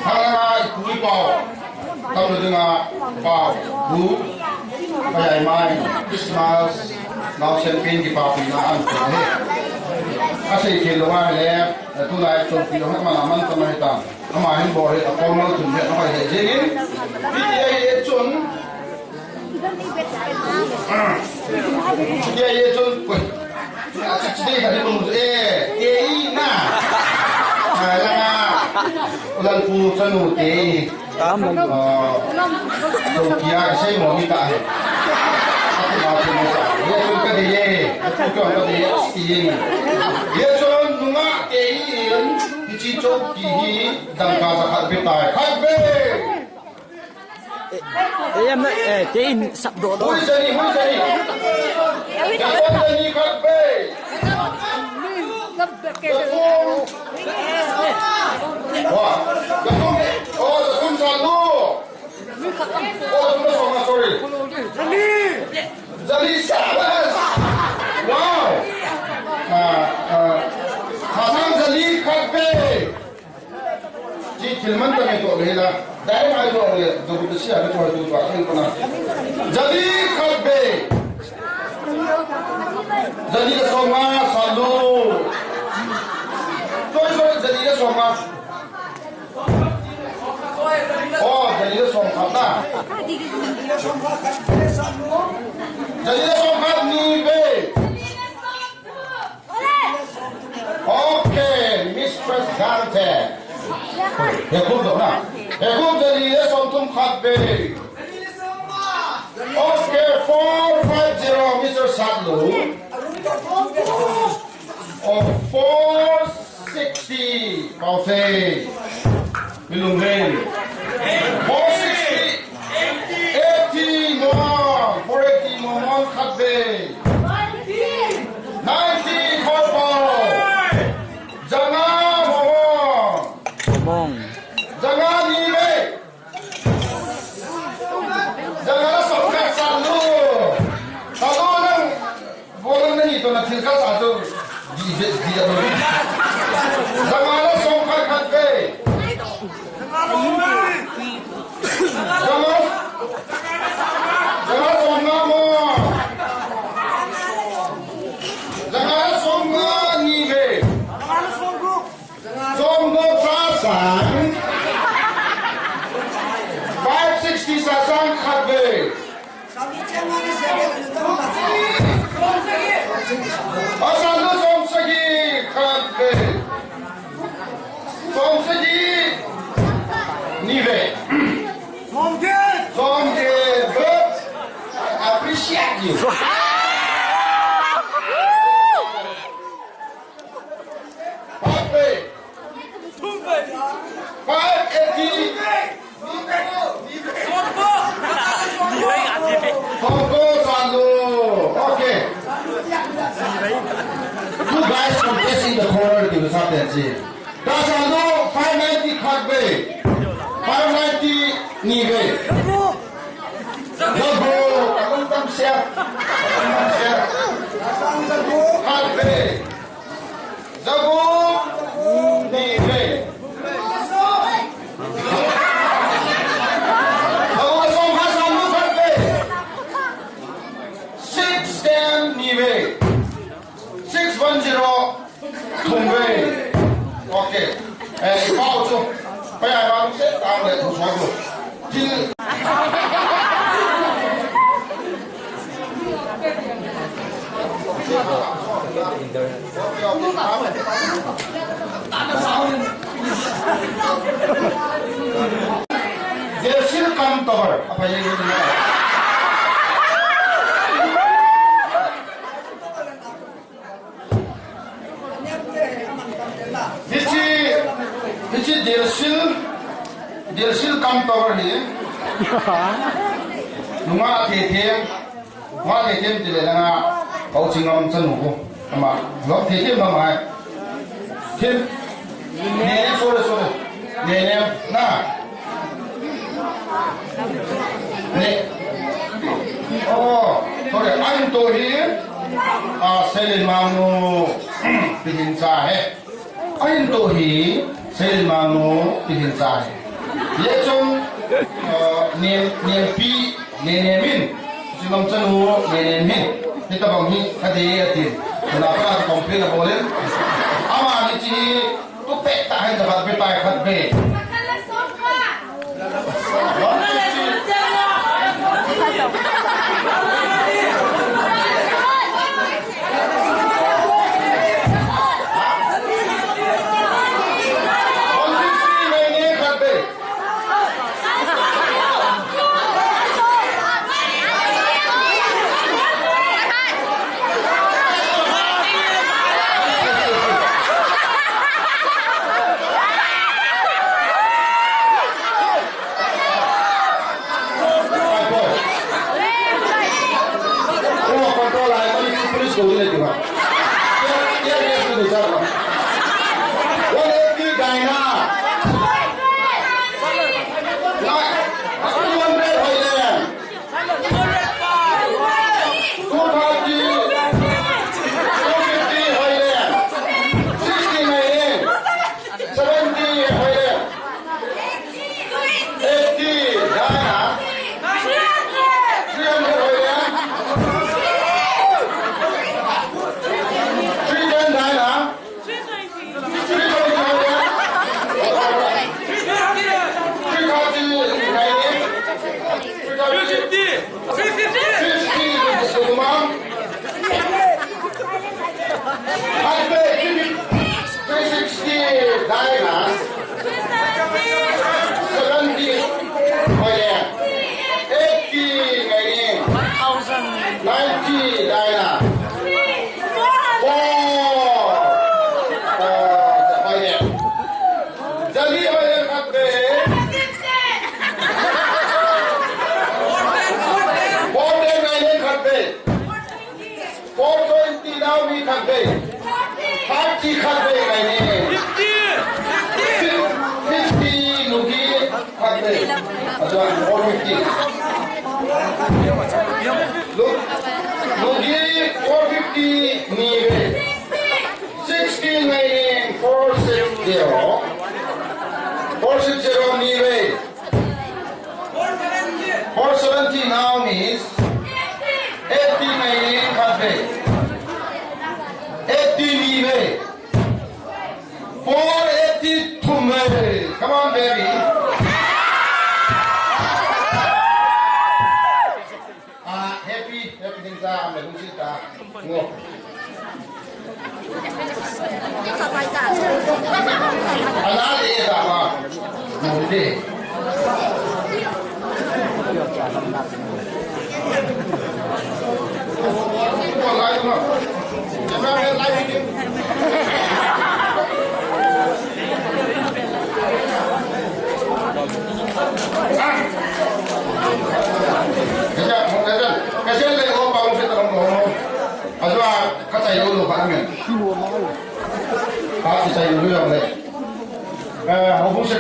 Hai cúi bò tâm được bò bú cái mai Christmas nào xem phim thì bò thì nó ăn thế à xây khi lo mai lẽ tu lại trong khi nó mà làm ăn tâm hay tạm mà hình bò thì con nó chuẩn bị nó phải để gì đi đây chuẩn đi chuẩn quên đây phải đi cùng ê na lần phu chân hụt thì đầu kia xây một cái tại mà thì nó sẽ cái gì phu chọn cái gì ये जो नुमा के ही चीजों की ही दंगा ज़ख़त बिताए खाए em nói thế in sập độ đó hôi jani cái con jani खाए wah cái con satu tunggu sama sorry jani sabar wow Hasan Zali Khabe ji filman ta ne to lela dai mai do ne do bu shi a to to ba kan kana Zali Khabe Zali da soma salu to Zali da soma Zali da soma khata Zali da soma ni be Okay, Mistress Gante. Hekum do na. Hekum jali ye somtum khatbe. Okay, 450 Mr. Sadlu. Oh, 460 Paufe. Bilungren. 460. 80 more. 480 more khatbe. 90 Korpo. Jangan ni be. Jangan sokak salu. Salu nang bolang ni to na thilka sa to di dia to. Jangan sokak khat be. Jangan sokak mo. Jangan sokak ni be. Songgo Sasan 560 Sasan Khabe Asandu Somsagi Khabe Somsagi Nive Somge but appreciate you Okay. You guys from this in the corner to the south and see. That's a no 590 Khabe. 590 Nive. Jago. Akong tam siya. Khabe. Jago. Nive. Nive 610 Thungve Okay bao chu bây giờ bao sẽ tao để thủ soái luôn chứ Desil Kantor apa yang ini This is Delsil Kantor ni. Nunga tethem tile langa kau singam chanu ama lo tethem ma mai thêm ne sore ne na ne thôi anh tôi hi Selin Mamu pinin sa anh tôi hi Sale Mano Tihinsai. Yechong Niempi Nenemin. Sinong Chanu Nenemin. Kita banghi kadi atin. Kenapa komplain boleh? Ama ni ci tupek tak hay dapat betai khat be. Now means 80 remaining khatbe. 80 nive. 480 thumme. Come on, baby. Happy things are I'm going to go. Another is our day. Kasi lang ako pa kung sa tarong mo. Kasi katay ulo pa namin. Kasi sa ulo lang ulit. Hubong sa